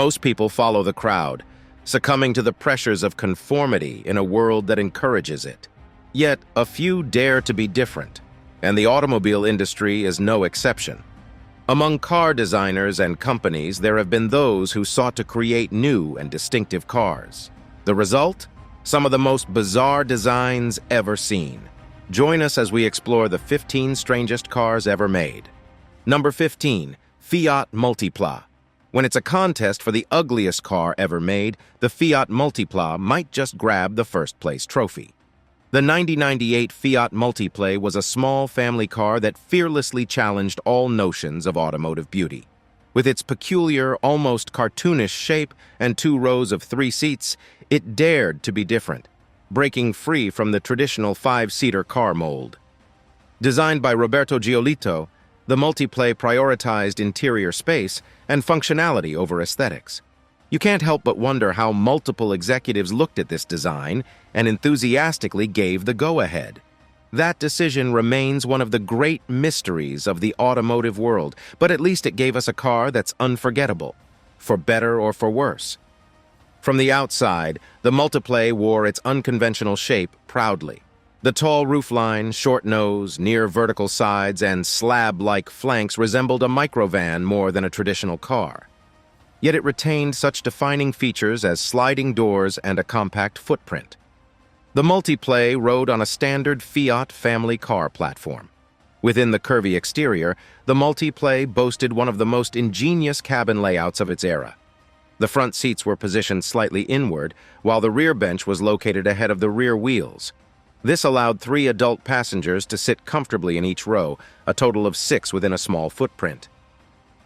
Most people follow the crowd, succumbing to the pressures of conformity in a world that encourages it. Yet, a few dare to be different, and the automobile industry is no exception. Among car designers and companies, there have been those who sought to create new and distinctive cars. The result? Some of the most bizarre designs ever seen. Join us as we explore the 15 strangest cars ever made. Number 15, Fiat Multipla. When it's a contest for the ugliest car ever made, the Fiat Multipla might just grab the first-place trophy. The 1998 Fiat Multipla was a small family car that fearlessly challenged all notions of automotive beauty. With its peculiar, almost cartoonish shape and 2 rows of 3 seats, it dared to be different, breaking free from the traditional 5-seater car mold. Designed by Roberto Giolito, the Multipla prioritized interior space and functionality over aesthetics. You can't help but wonder how multiple executives looked at this design and enthusiastically gave the go-ahead. That decision remains one of the great mysteries of the automotive world, but at least it gave us a car that's unforgettable, for better or for worse. From the outside, the Multipla wore its unconventional shape proudly. The tall roofline, short nose, near vertical sides, and slab-like flanks resembled a microvan more than a traditional car. Yet it retained such defining features as sliding doors and a compact footprint. The Multipla rode on a standard Fiat family car platform. Within the curvy exterior, the Multipla boasted one of the most ingenious cabin layouts of its era. The front seats were positioned slightly inward, while the rear bench was located ahead of the rear wheels. This allowed 3 adult passengers to sit comfortably in each row, a total of 6 within a small footprint.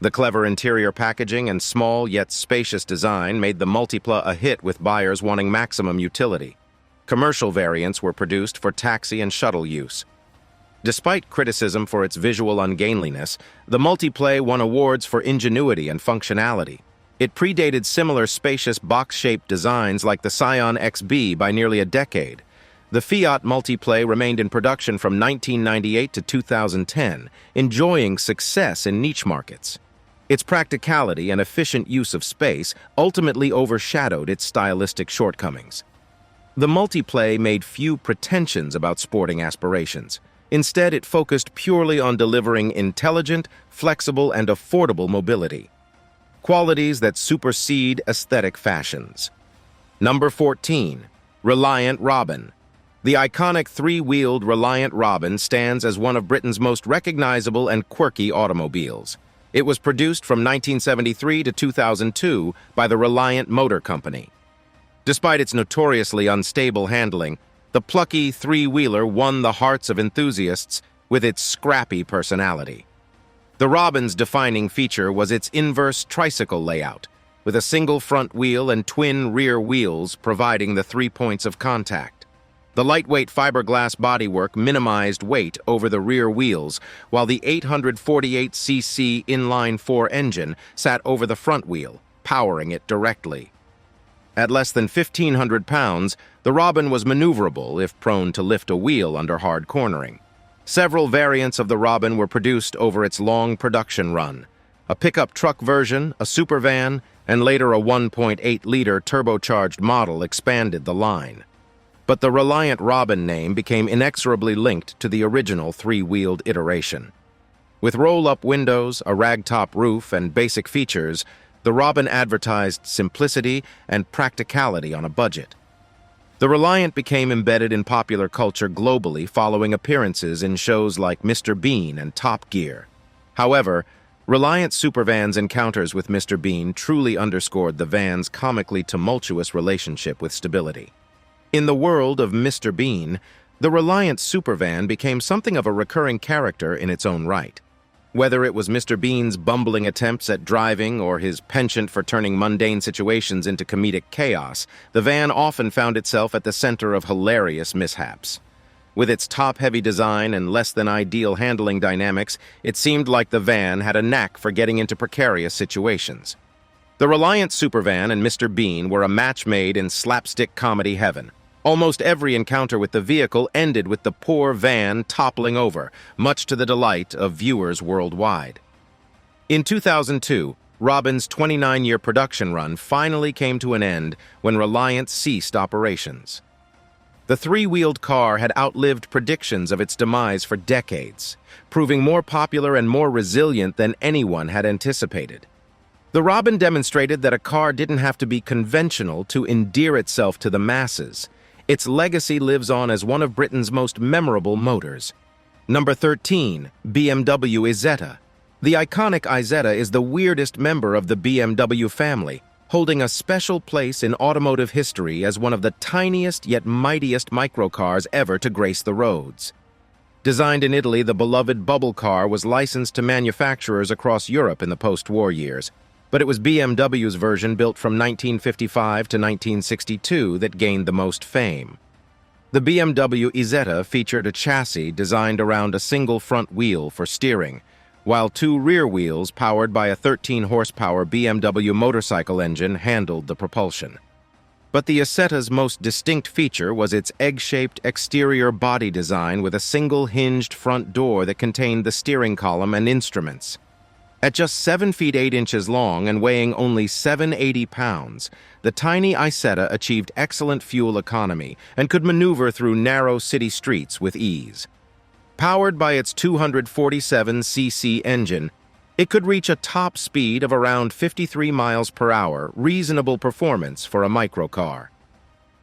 The clever interior packaging and small yet spacious design made the Multipla a hit with buyers wanting maximum utility. Commercial variants were produced for taxi and shuttle use. Despite criticism for its visual ungainliness, the Multipla won awards for ingenuity and functionality. It predated similar spacious box-shaped designs like the Scion XB by nearly a decade. The Fiat Multipla remained in production from 1998 to 2010, enjoying success in niche markets. Its practicality and efficient use of space ultimately overshadowed its stylistic shortcomings. The Multipla made few pretensions about sporting aspirations. Instead, it focused purely on delivering intelligent, flexible, and affordable mobility. Qualities that supersede aesthetic fashions. Number 14, Reliant Robin. The iconic 3-wheeled Reliant Robin stands as one of Britain's most recognizable and quirky automobiles. It was produced from 1973 to 2002 by the Reliant Motor Company. Despite its notoriously unstable handling, the plucky 3-wheeler won the hearts of enthusiasts with its scrappy personality. The Robin's defining feature was its inverse tricycle layout, with a single front wheel and twin rear wheels providing the 3 points of contact. The lightweight fiberglass bodywork minimized weight over the rear wheels, while the 848cc inline-4 engine sat over the front wheel, powering it directly. At less than 1,500 pounds, the Robin was maneuverable if prone to lift a wheel under hard cornering. Several variants of the Robin were produced over its long production run. A pickup truck version, a supervan, and later a 1.8-liter turbocharged model expanded the line. But the Reliant Robin name became inexorably linked to the original 3-wheeled iteration. With roll-up windows, a ragtop roof, and basic features, the Robin advertised simplicity and practicality on a budget. The Reliant became embedded in popular culture globally following appearances in shows like Mr. Bean and Top Gear. However, Reliant Supervan's encounters with Mr. Bean truly underscored the van's comically tumultuous relationship with stability. In the world of Mr. Bean, the Reliant Supervan became something of a recurring character in its own right. Whether it was Mr. Bean's bumbling attempts at driving or his penchant for turning mundane situations into comedic chaos, the van often found itself at the center of hilarious mishaps. With its top-heavy design and less-than-ideal handling dynamics, it seemed like the van had a knack for getting into precarious situations. The Reliant Supervan and Mr. Bean were a match made in slapstick comedy heaven. Almost every encounter with the vehicle ended with the poor van toppling over, much to the delight of viewers worldwide. In 2002, Robin's 29-year production run finally came to an end when Reliant ceased operations. The three-wheeled car had outlived predictions of its demise for decades, proving more popular and more resilient than anyone had anticipated. The Robin demonstrated that a car didn't have to be conventional to endear itself to the masses. Its legacy lives on as one of Britain's most memorable motors. Number 13, BMW Isetta. The iconic Isetta is the weirdest member of the BMW family, holding a special place in automotive history as one of the tiniest yet mightiest microcars ever to grace the roads. Designed in Italy, the beloved bubble car was licensed to manufacturers across Europe in the post-war years, but it was BMW's version built from 1955 to 1962 that gained the most fame. The BMW Isetta featured a chassis designed around a single front wheel for steering, while two rear wheels powered by a 13-horsepower BMW motorcycle engine handled the propulsion. But the Isetta's most distinct feature was its egg-shaped exterior body design with a single hinged front door that contained the steering column and instruments. At just 7 feet 8 inches long and weighing only 780 pounds, the tiny Isetta achieved excellent fuel economy and could maneuver through narrow city streets with ease. Powered by its 247cc engine, it could reach a top speed of around 53 miles per hour, reasonable performance for a microcar.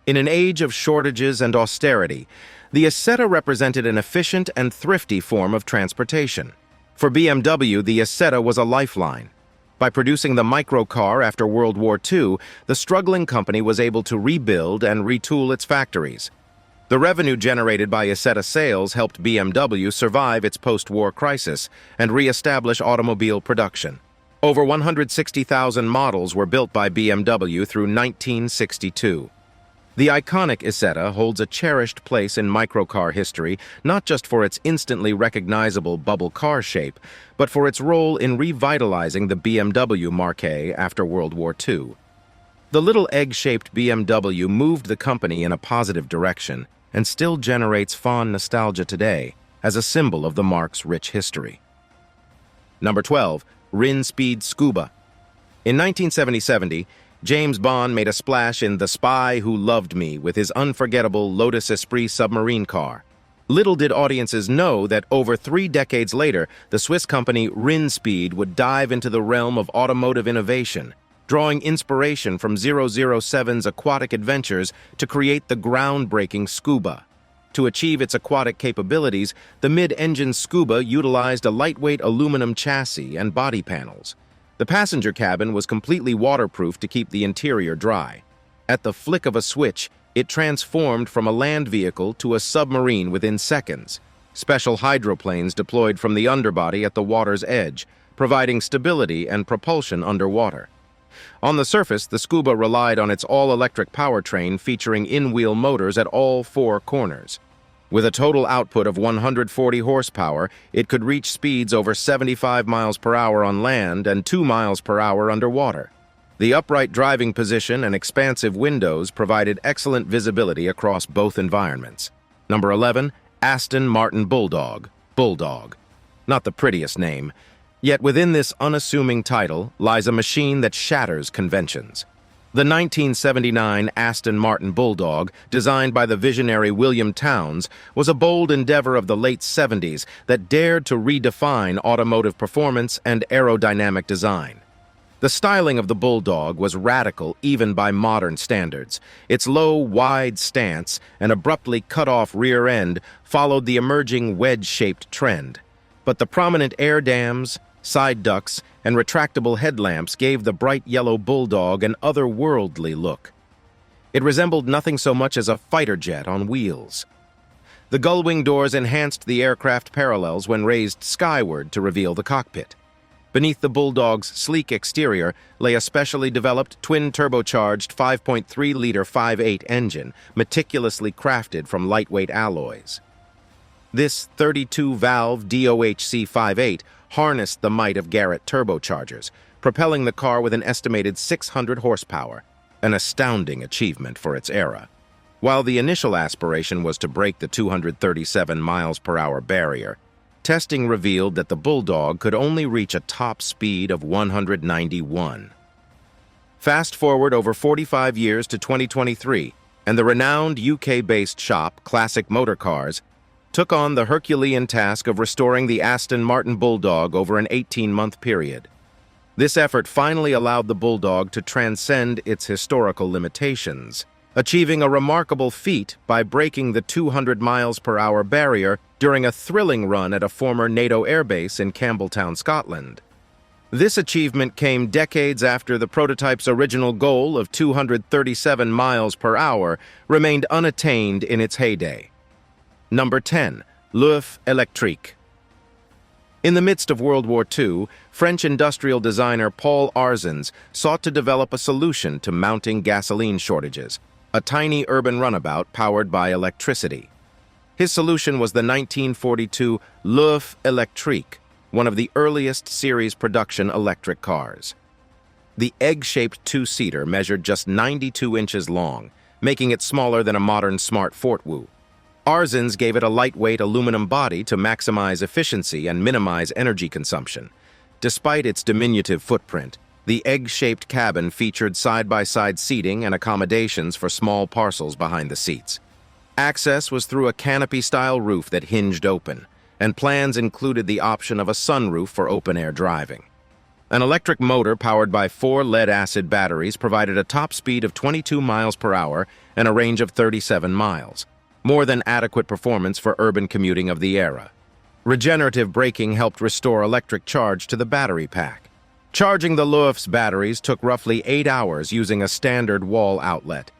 In an age of shortages and austerity, the Isetta represented an efficient and thrifty form of transportation. For BMW, the Isetta was a lifeline. By producing the microcar after World War II, the struggling company was able to rebuild and retool its factories. The revenue generated by Isetta sales helped BMW survive its post-war crisis and re-establish automobile production. Over 160,000 models were built by BMW through 1962. The iconic Isetta holds a cherished place in microcar history, not just for its instantly recognizable bubble car shape, but for its role in revitalizing the BMW marque after World War II. The little egg-shaped BMW moved the company in a positive direction and still generates fond nostalgia today as a symbol of the marque's rich history. Number 12, Rinspeed Scuba. In 1970, James Bond made a splash in The Spy Who Loved Me with his unforgettable Lotus Esprit submarine car. Little did audiences know that over 3 decades later, the Swiss company Rinspeed would dive into the realm of automotive innovation, drawing inspiration from 007's aquatic adventures to create the groundbreaking Scuba. To achieve its aquatic capabilities, the mid-engine Scuba utilized a lightweight aluminum chassis and body panels. The passenger cabin was completely waterproof to keep the interior dry. At the flick of a switch, it transformed from a land vehicle to a submarine within seconds. Special hydroplanes deployed from the underbody at the water's edge, providing stability and propulsion underwater. On the surface, the Scuba relied on its all-electric powertrain featuring in-wheel motors at all 4 corners. With a total output of 140 horsepower, it could reach speeds over 75 miles per hour on land and 2 miles per hour underwater. The upright driving position and expansive windows provided excellent visibility across both environments. Number 11, Aston Martin Bulldog. Bulldog. Not the prettiest name, yet within this unassuming title lies a machine that shatters conventions. The 1979 Aston Martin Bulldog, designed by the visionary William Townes, was a bold endeavor of the late 70s that dared to redefine automotive performance and aerodynamic design. The styling of the Bulldog was radical even by modern standards. Its low, wide stance and abruptly cut-off rear end followed the emerging wedge-shaped trend. But the prominent air dams, side ducts, and retractable headlamps gave the bright yellow Bulldog an otherworldly look. It resembled nothing so much as a fighter jet on wheels. The gull-wing doors enhanced the aircraft parallels when raised skyward to reveal the cockpit. Beneath the Bulldog's sleek exterior lay a specially developed twin-turbocharged 5.3-liter 5.8 engine, meticulously crafted from lightweight alloys. This 32-valve DOHC 5.8 harnessed the might of Garrett turbochargers, propelling the car with an estimated 600 horsepower, an astounding achievement for its era. While the initial aspiration was to break the 237 miles per hour barrier, testing revealed that the Bulldog could only reach a top speed of 191. Fast forward over 45 years to 2023, and the renowned UK-based shop, Classic Motor Cars, took on the Herculean task of restoring the Aston Martin Bulldog over an 18-month period. This effort finally allowed the Bulldog to transcend its historical limitations, achieving a remarkable feat by breaking the 200 miles per hour barrier during a thrilling run at a former NATO airbase in Campbelltown, Scotland. This achievement came decades after the prototype's original goal of 237 miles per hour remained unattained in its heyday. Number 10. L'œuf électrique. In the midst of World War II, French industrial designer Paul Arzens sought to develop a solution to mounting gasoline shortages, a tiny urban runabout powered by electricity. His solution was the 1942 L'œuf électrique, one of the earliest series production electric cars. The egg-shaped two-seater measured just 92 inches long, making it smaller than a modern smart Fortwo. Arzens gave it a lightweight aluminum body to maximize efficiency and minimize energy consumption. Despite its diminutive footprint, the egg-shaped cabin featured side-by-side seating and accommodations for small parcels behind the seats. Access was through a canopy-style roof that hinged open, and plans included the option of a sunroof for open-air driving. An electric motor powered by 4 lead-acid batteries provided a top speed of 22 miles per hour and a range of 37 miles, more than adequate performance for urban commuting of the era. Regenerative braking helped restore electric charge to the battery pack. Charging the L'œuf's batteries took roughly 8 hours using a standard wall outlet.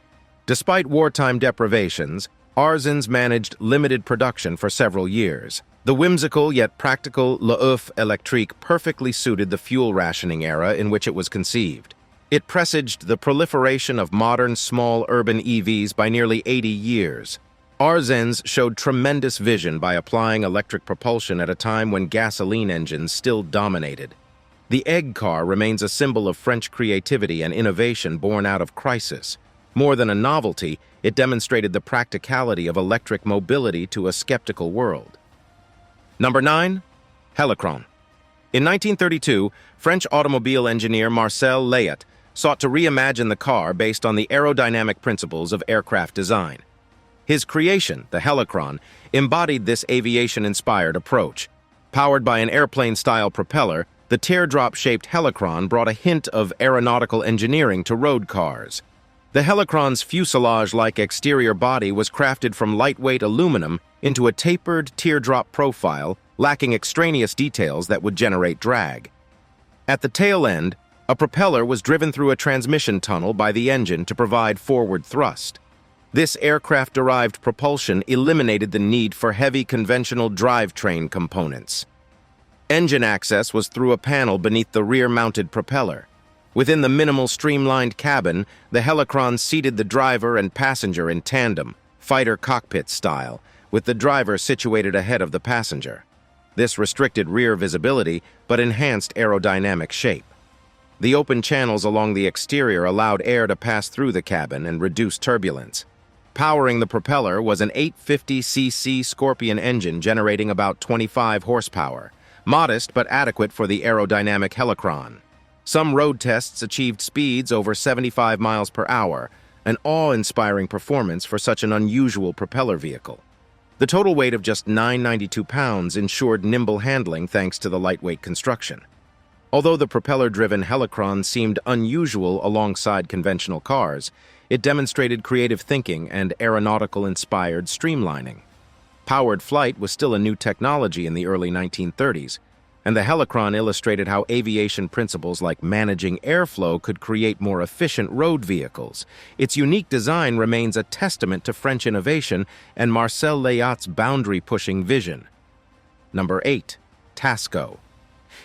Despite wartime deprivations, Arzens managed limited production for several years. The whimsical yet practical L'œuf électrique perfectly suited the fuel rationing era in which it was conceived. It presaged the proliferation of modern small urban EVs by nearly 80 years. Arzens showed tremendous vision by applying electric propulsion at a time when gasoline engines still dominated. The egg car remains a symbol of French creativity and innovation born out of crisis. More than a novelty, it demonstrated the practicality of electric mobility to a skeptical world. Number 9. Helicon. In 1932, French automobile engineer Marcel Layat sought to reimagine the car based on the aerodynamic principles of aircraft design. His creation, the Helicon, embodied this aviation-inspired approach. Powered by an airplane-style propeller, the teardrop-shaped Helicon brought a hint of aeronautical engineering to road cars. The Helicon's fuselage-like exterior body was crafted from lightweight aluminum into a tapered teardrop profile, lacking extraneous details that would generate drag. At the tail end, a propeller was driven through a transmission tunnel by the engine to provide forward thrust. This aircraft-derived propulsion eliminated the need for heavy conventional drivetrain components. Engine access was through a panel beneath the rear-mounted propeller. Within the minimal streamlined cabin, the Helicon seated the driver and passenger in tandem, fighter cockpit style, with the driver situated ahead of the passenger. This restricted rear visibility, but enhanced aerodynamic shape. The open channels along the exterior allowed air to pass through the cabin and reduce turbulence. Powering the propeller was an 850cc Scorpion engine generating about 25 horsepower, modest but adequate for the aerodynamic Helicon. Some road tests achieved speeds over 75 miles per hour, an awe-inspiring performance for such an unusual propeller vehicle. The total weight of just 992 pounds ensured nimble handling thanks to the lightweight construction. Although the propeller-driven Helicon seemed unusual alongside conventional cars, it demonstrated creative thinking and aeronautical-inspired streamlining. Powered flight was still a new technology in the early 1930s, and the Helicon illustrated how aviation principles like managing airflow could create more efficient road vehicles. Its unique design remains a testament to French innovation and Marcel Layat's boundary-pushing vision. Number 8. Tasco.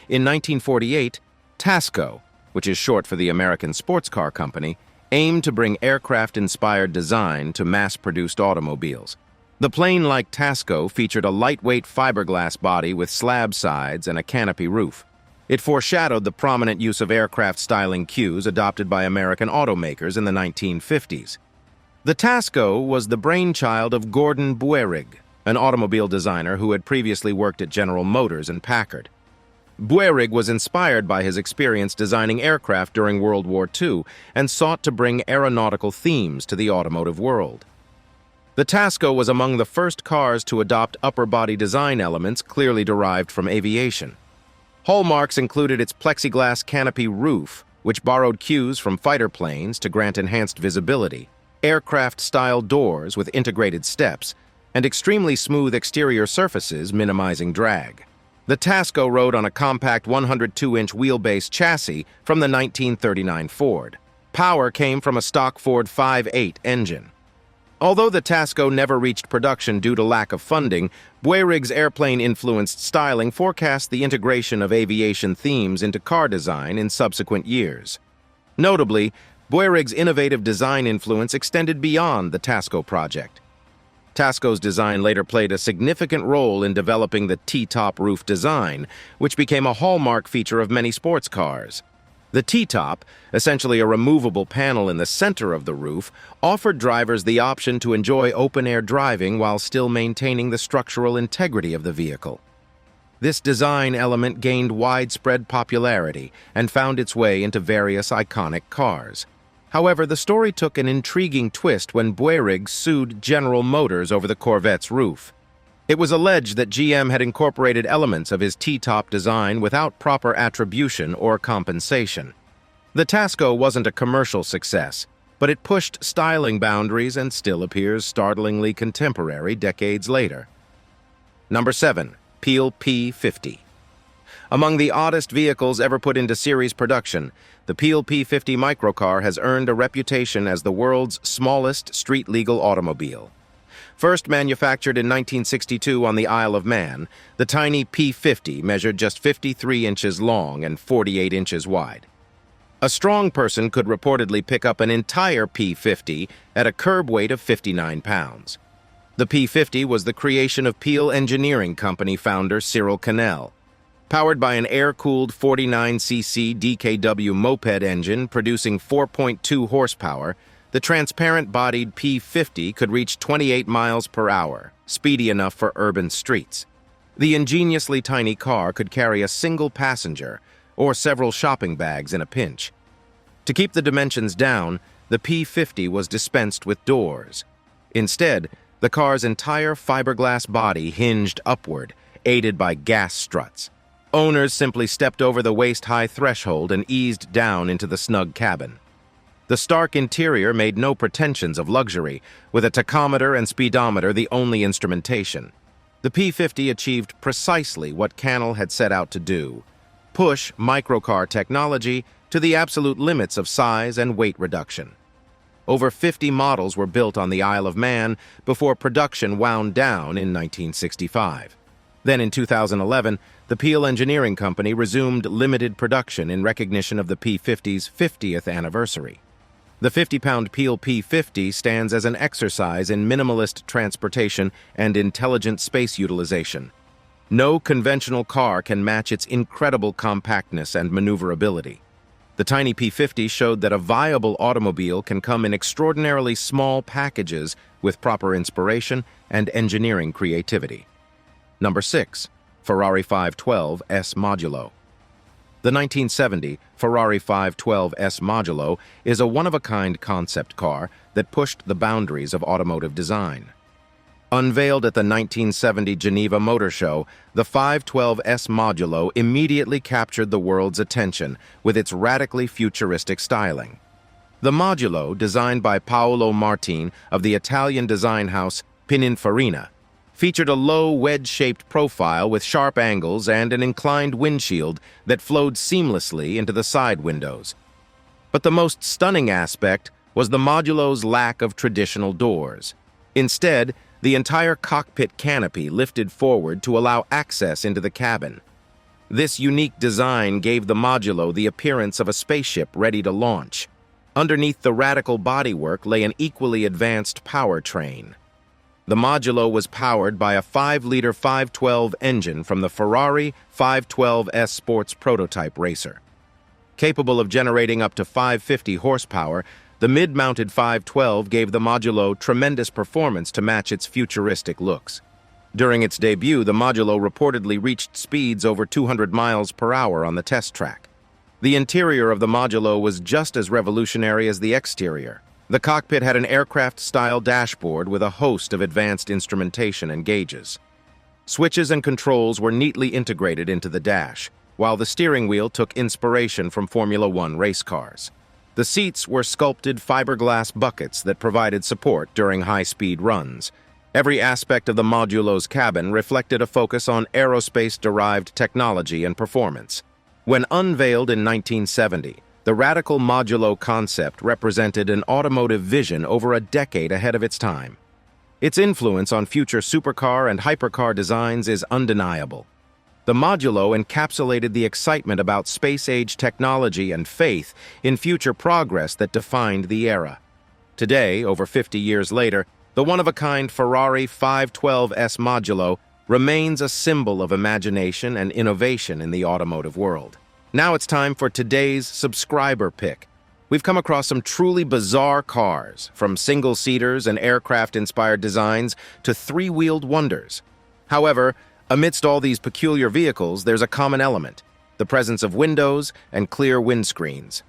In 1948, Tasco, which is short for the American sports car company, aimed to bring aircraft-inspired design to mass-produced automobiles. The plane-like Tasco featured a lightweight fiberglass body with slab sides and a canopy roof. It foreshadowed the prominent use of aircraft styling cues adopted by American automakers in the 1950s. The Tasco was the brainchild of Gordon Buerig, an automobile designer who had previously worked at General Motors and Packard. Buehrig was inspired by his experience designing aircraft during World War II and sought to bring aeronautical themes to the automotive world. The Tasco was among the first cars to adopt upper-body design elements clearly derived from aviation. Hallmarks included its plexiglass canopy roof, which borrowed cues from fighter planes to grant enhanced visibility, aircraft-style doors with integrated steps, and extremely smooth exterior surfaces minimizing drag. The Tasco rode on a compact 102-inch wheelbase chassis from the 1939 Ford. Power came from a stock Ford 5.8 engine. Although the Tasco never reached production due to lack of funding, Buehrig's airplane-influenced styling forecast the integration of aviation themes into car design in subsequent years. Notably, Buehrig's innovative design influence extended beyond the Tasco project. Tasco's design later played a significant role in developing the T-top roof design, which became a hallmark feature of many sports cars. The T-top, essentially a removable panel in the center of the roof, offered drivers the option to enjoy open-air driving while still maintaining the structural integrity of the vehicle. This design element gained widespread popularity and found its way into various iconic cars. However, the story took an intriguing twist when Buehrig sued General Motors over the Corvette's roof. It was alleged that GM had incorporated elements of his T-top design without proper attribution or compensation. The Tasco wasn't a commercial success, but it pushed styling boundaries and still appears startlingly contemporary decades later. Number 7. Peel P50. Among the oddest vehicles ever put into series production, the Peel P50 microcar has earned a reputation as the world's smallest street-legal automobile. First manufactured in 1962 on the Isle of Man, the tiny P50 measured just 53 inches long and 48 inches wide. A strong person could reportedly pick up an entire P50 at a curb weight of 59 pounds. The P50 was the creation of Peel Engineering Company founder Cyril Cannell. Powered by an air-cooled 49cc DKW moped engine producing 4.2 horsepower, the transparent-bodied P50 could reach 28 miles per hour, speedy enough for urban streets. The ingeniously tiny car could carry a single passenger or several shopping bags in a pinch. To keep the dimensions down, the P50 was dispensed with doors. Instead, the car's entire fiberglass body hinged upward, aided by gas struts. Owners simply stepped over the waist-high threshold and eased down into the snug cabin. The stark interior made no pretensions of luxury, with a tachometer and speedometer the only instrumentation. The P50 achieved precisely what Cannell had set out to do: push microcar technology to the absolute limits of size and weight reduction. Over 50 models were built on the Isle of Man before production wound down in 1965. Then in 2011, the Peel Engineering Company resumed limited production in recognition of the P50's 50th anniversary. The 50-pound Peel P50 stands as an exercise in minimalist transportation and intelligent space utilization. No conventional car can match its incredible compactness and maneuverability. The tiny P50 showed that a viable automobile can come in extraordinarily small packages with proper inspiration and engineering creativity. Number 6. Ferrari 512 S Modulo. The 1970 Ferrari 512 S Modulo is a one-of-a-kind concept car that pushed the boundaries of automotive design. Unveiled at the 1970 Geneva Motor Show, the 512 S Modulo immediately captured the world's attention with its radically futuristic styling. The Modulo, designed by Paolo Martin of the Italian design house Pininfarina, featured a low, wedge-shaped profile with sharp angles and an inclined windshield that flowed seamlessly into the side windows. But the most stunning aspect was the Modulo's lack of traditional doors. Instead, the entire cockpit canopy lifted forward to allow access into the cabin. This unique design gave the Modulo the appearance of a spaceship ready to launch. Underneath the radical bodywork lay an equally advanced powertrain. The Modulo was powered by a 5-liter 512 engine from the Ferrari 512S Sports prototype racer. Capable of generating up to 550 horsepower, the mid-mounted 512 gave the Modulo tremendous performance to match its futuristic looks. During its debut, the Modulo reportedly reached speeds over 200 miles per hour on the test track. The interior of the Modulo was just as revolutionary as the exterior. The cockpit had an aircraft-style dashboard with a host of advanced instrumentation and gauges. Switches and controls were neatly integrated into the dash, while the steering wheel took inspiration from Formula One race cars. The seats were sculpted fiberglass buckets that provided support during high-speed runs. Every aspect of the Modulo's cabin reflected a focus on aerospace-derived technology and performance. When unveiled in 1970, the radical Modulo concept represented an automotive vision over a decade ahead of its time. Its influence on future supercar and hypercar designs is undeniable. The Modulo encapsulated the excitement about space-age technology and faith in future progress that defined the era. Today, over 50 years later, the one-of-a-kind Ferrari 512S Modulo remains a symbol of imagination and innovation in the automotive world. Now it's time for today's subscriber pick. We've come across some truly bizarre cars, from single-seaters and aircraft-inspired designs to three-wheeled wonders. However, amidst all these peculiar vehicles, there's a common element: the presence of windows and clear windscreens.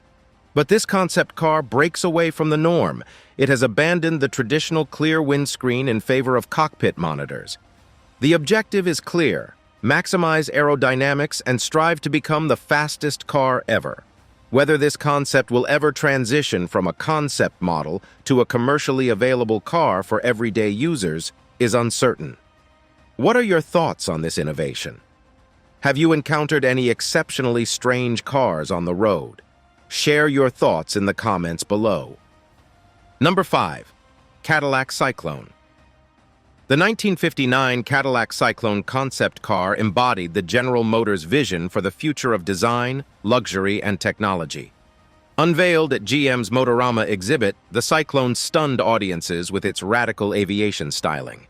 But this concept car breaks away from the norm. It has abandoned the traditional clear windscreen in favor of cockpit monitors. The objective is clear: maximize aerodynamics and strive to become the fastest car ever. Whether this concept will ever transition from a concept model to a commercially available car for everyday users is uncertain. What are your thoughts on this innovation? Have you encountered any exceptionally strange cars on the road? Share your thoughts in the comments below. Number 5. Cadillac Cyclone. The 1959 Cadillac Cyclone concept car embodied the General Motors vision for the future of design, luxury, and technology. Unveiled at GM's Motorama exhibit, the Cyclone stunned audiences with its radical aviation styling.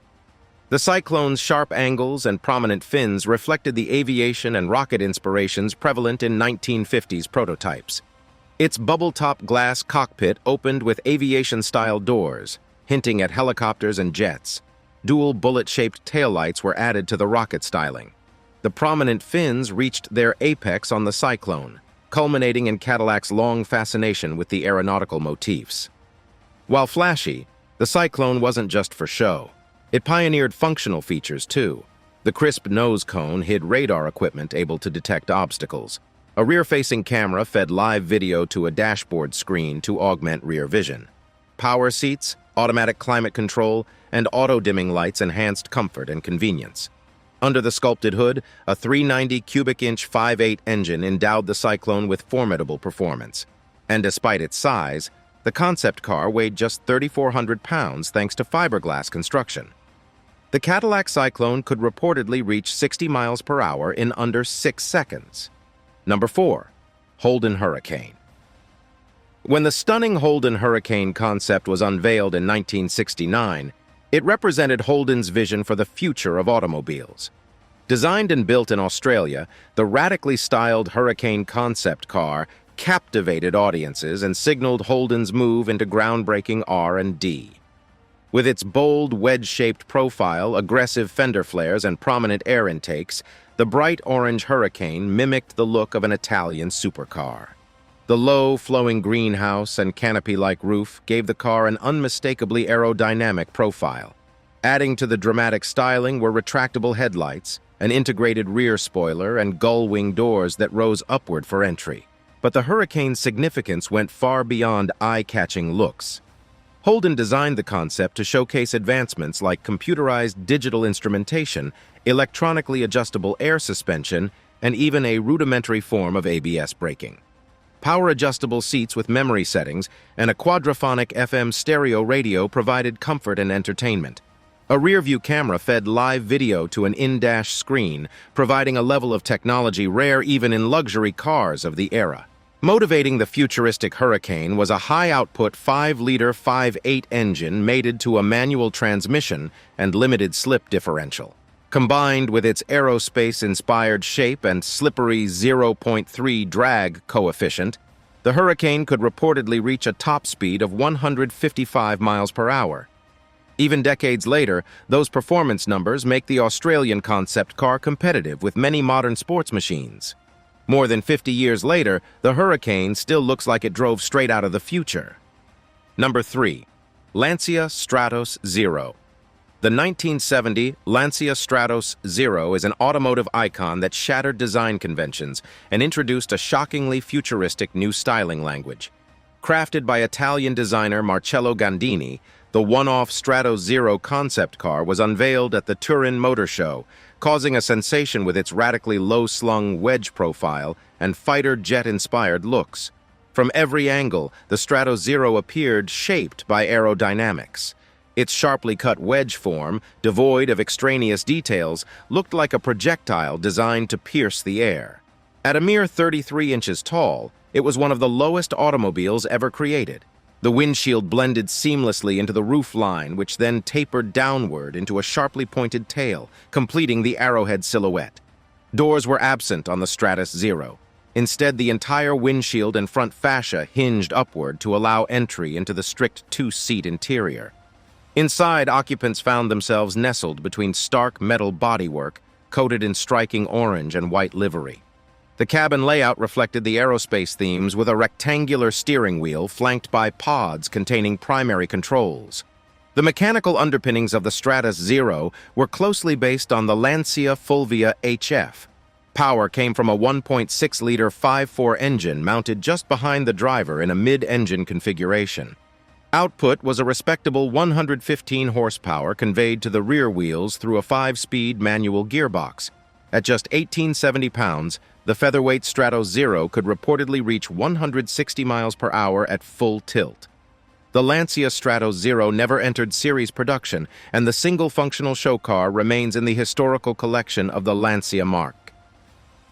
The Cyclone's sharp angles and prominent fins reflected the aviation and rocket inspirations prevalent in 1950s prototypes. Its bubble-top glass cockpit opened with aviation-style doors, hinting at helicopters and jets. Dual bullet-shaped taillights were added to the rocket styling. The prominent fins reached their apex on the Cyclone, culminating in Cadillac's long fascination with the aeronautical motifs. While flashy, the Cyclone wasn't just for show. It pioneered functional features, too. The crisp nose cone hid radar equipment able to detect obstacles. A rear-facing camera fed live video to a dashboard screen to augment rear vision. Power seats, automatic climate control, and auto-dimming lights enhanced comfort and convenience. Under the sculpted hood, a 390 cubic-inch 5.8 engine endowed the Cyclone with formidable performance. And despite its size, the concept car weighed just 3,400 pounds thanks to fiberglass construction. The Cadillac Cyclone could reportedly reach 60 miles per hour in under 6 seconds. Number 4. Holden Hurricane. When the stunning Holden Hurricane concept was unveiled in 1969, it represented Holden's vision for the future of automobiles. Designed and built in Australia, the radically styled Hurricane concept car captivated audiences and signaled Holden's move into groundbreaking R&D. With its bold, wedge-shaped profile, aggressive fender flares, and prominent air intakes, the bright orange Hurricane mimicked the look of an Italian supercar. The low, flowing greenhouse and canopy-like roof gave the car an unmistakably aerodynamic profile. Adding to the dramatic styling were retractable headlights, an integrated rear spoiler, and gull-wing doors that rose upward for entry. But the Hurricane's significance went far beyond eye-catching looks. Holden designed the concept to showcase advancements like computerized digital instrumentation, electronically adjustable air suspension, and even a rudimentary form of ABS braking. Power-adjustable seats with memory settings and a quadraphonic FM stereo radio provided comfort and entertainment. A rear-view camera fed live video to an in-dash screen, providing a level of technology rare even in luxury cars of the era. Motivating the futuristic Hurricane was a high-output 5-liter 5.8 engine mated to a manual transmission and limited slip differential. Combined with its aerospace-inspired shape and slippery 0.3 drag coefficient, the Hurricane could reportedly reach a top speed of 155 miles per hour. Even decades later, those performance numbers make the Australian concept car competitive with many modern sports machines. More than 50 years later, the Hurricane still looks like it drove straight out of the future. Number 3. Lancia Stratos Zero. The 1970 Lancia Stratos Zero is an automotive icon that shattered design conventions and introduced a shockingly futuristic new styling language. Crafted by Italian designer Marcello Gandini, the one-off Stratos Zero concept car was unveiled at the Turin Motor Show, causing a sensation with its radically low-slung wedge profile and fighter jet-inspired looks. From every angle, the Stratos Zero appeared shaped by aerodynamics. Its sharply cut wedge form, devoid of extraneous details, looked like a projectile designed to pierce the air. At a mere 33 inches tall, it was one of the lowest automobiles ever created. The windshield blended seamlessly into the roof line, which then tapered downward into a sharply pointed tail, completing the arrowhead silhouette. Doors were absent on the Stratos Zero. Instead, the entire windshield and front fascia hinged upward to allow entry into the strict two-seat interior. Inside, occupants found themselves nestled between stark metal bodywork, coated in striking orange and white livery. The cabin layout reflected the aerospace themes with a rectangular steering wheel flanked by pods containing primary controls. The mechanical underpinnings of the Stratos Zero were closely based on the Lancia Fulvia HF. Power came from a 1.6-liter 5.4 engine mounted just behind the driver in a mid-engine configuration. Output was a respectable 115 horsepower conveyed to the rear wheels through a 5-speed manual gearbox. At just 1,870 pounds, the featherweight Stratos Zero could reportedly reach 160 miles per hour at full tilt. The Lancia Stratos Zero never entered series production, and the single functional show car remains in the historical collection of the Lancia marque.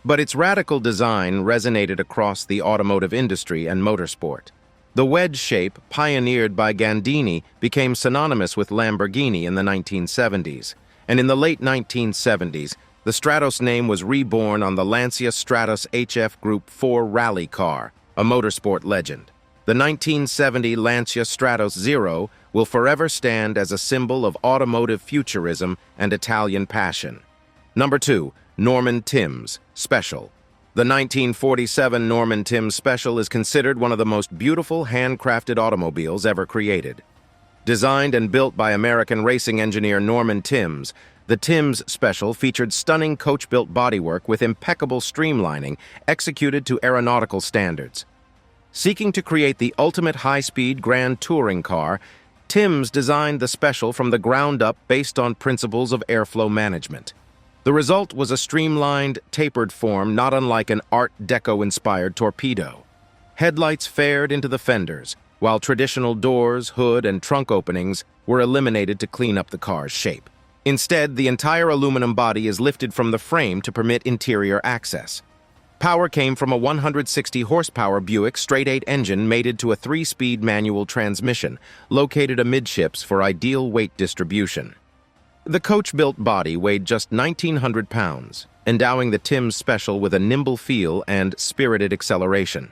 But its radical design resonated across the automotive industry and motorsport. The wedge shape, pioneered by Gandini, became synonymous with Lamborghini in the 1970s, and in the late 1970s, the Stratos name was reborn on the Lancia Stratos HF Group 4 rally car, a motorsport legend. The 1970 Lancia Stratos Zero will forever stand as a symbol of automotive futurism and Italian passion. Number 2. Norman Timbs Special. The 1947 Norman Timbs Special is considered one of the most beautiful handcrafted automobiles ever created. Designed and built by American racing engineer Norman Timbs, the Timbs Special featured stunning coach-built bodywork with impeccable streamlining executed to aeronautical standards. Seeking to create the ultimate high-speed grand touring car, Timbs designed the Special from the ground up based on principles of airflow management. The result was a streamlined, tapered form not unlike an Art Deco-inspired torpedo. Headlights flared into the fenders, while traditional doors, hood, and trunk openings were eliminated to clean up the car's shape. Instead, the entire aluminum body is lifted from the frame to permit interior access. Power came from a 160-horsepower Buick straight-eight engine mated to a 3-speed manual transmission, located amidships for ideal weight distribution. The coach-built body weighed just 1,900 pounds, endowing the Timbs Special with a nimble feel and spirited acceleration.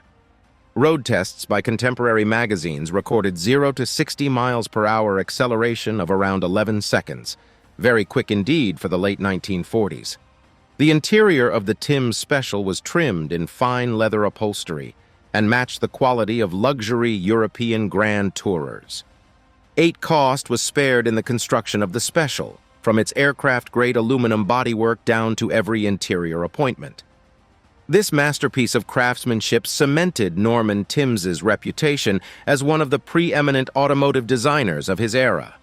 Road tests by contemporary magazines recorded 0 to 60 miles per hour acceleration of around 11 seconds, very quick indeed for the late 1940s. The interior of the Timbs Special was trimmed in fine leather upholstery and matched the quality of luxury European grand tourers. Cost was spared in the construction of the Special, from its aircraft-grade aluminum bodywork down to every interior appointment. This masterpiece of craftsmanship cemented Norman Timbs's reputation as one of the preeminent automotive designers of his era.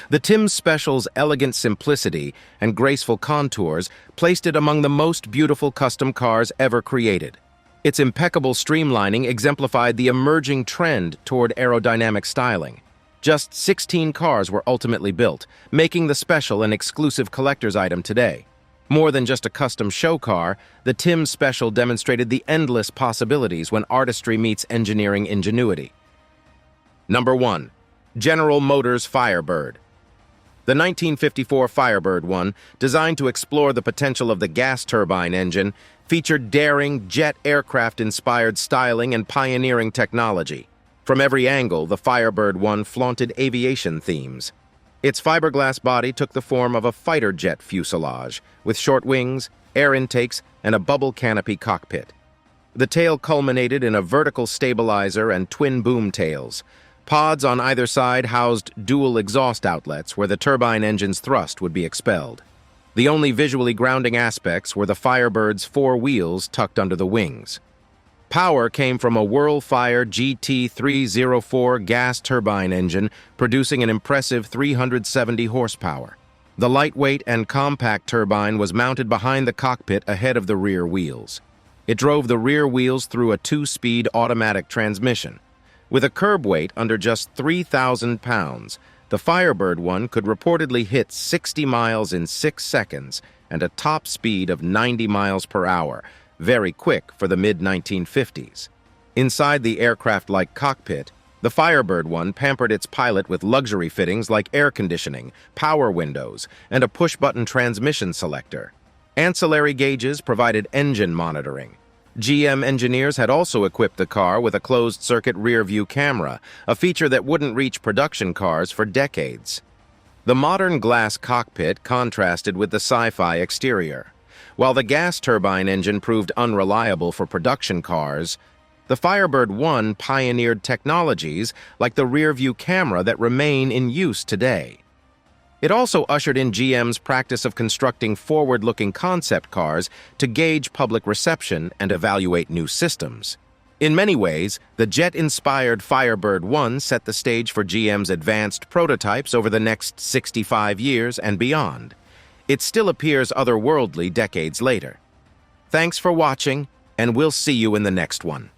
The Timbs Special's elegant simplicity and graceful contours placed it among the most beautiful custom cars ever created. Its impeccable streamlining exemplified the emerging trend toward aerodynamic styling. Just 16 cars were ultimately built, making the Special an exclusive collector's item today. More than just a custom show car, the Timbs Special demonstrated the endless possibilities when artistry meets engineering ingenuity. Number 1. General Motors Firebird. The 1954 Firebird 1, designed to explore the potential of the gas turbine engine, featured daring, jet aircraft-inspired styling and pioneering technology. From every angle, the Firebird 1 flaunted aviation themes. Its fiberglass body took the form of a fighter jet fuselage, with short wings, air intakes, and a bubble canopy cockpit. The tail culminated in a vertical stabilizer and twin boom tails. Pods on either side housed dual exhaust outlets where the turbine engine's thrust would be expelled. The only visually grounding aspects were the Firebird's 4 wheels tucked under the wings. Power came from a Whirlfire GT304 gas turbine engine producing an impressive 370 horsepower. The lightweight and compact turbine was mounted behind the cockpit ahead of the rear wheels. It drove the rear wheels through a 2-speed automatic transmission. With a curb weight under just 3,000 pounds, the Firebird one could reportedly hit 60 miles in 6 seconds and a top speed of 90 miles per hour, very quick for the mid-1950s. Inside the aircraft-like cockpit, the Firebird one pampered its pilot with luxury fittings like air conditioning, power windows, and a push-button transmission selector. Ancillary gauges provided engine monitoring. GM engineers had also equipped the car with a closed-circuit rear-view camera, a feature that wouldn't reach production cars for decades. The modern glass cockpit contrasted with the sci-fi exterior. While the gas turbine engine proved unreliable for production cars, the Firebird 1 pioneered technologies like the rear-view camera that remain in use today. It also ushered in GM's practice of constructing forward-looking concept cars to gauge public reception and evaluate new systems. In many ways, the jet-inspired Firebird 1 set the stage for GM's advanced prototypes over the next 65 years and beyond. It still appears otherworldly decades later. Thanks for watching, and we'll see you in the next one.